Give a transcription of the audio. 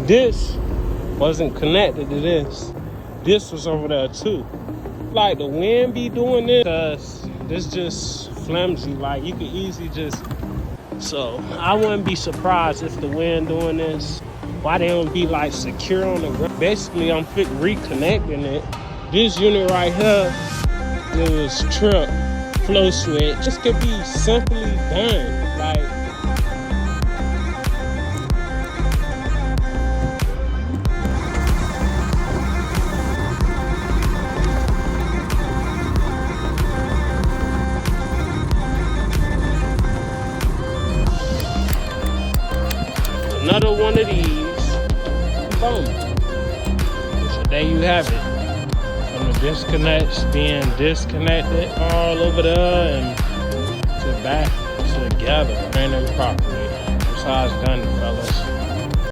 this wasn't connected to this. This was over there too. Like the wind be doing this, cause this just flimsy. Like you could easily just. So I wouldn't be surprised if the wind doing this. Why they don't be like secure on the ground? Basically, I'm reconnecting it. This unit right here, it was trip flow switch. This could be simply done. Like. Another one of these, boom. So there you have it. From the disconnects being disconnected all over there and to back together, running properly. That's how it's done, fellas.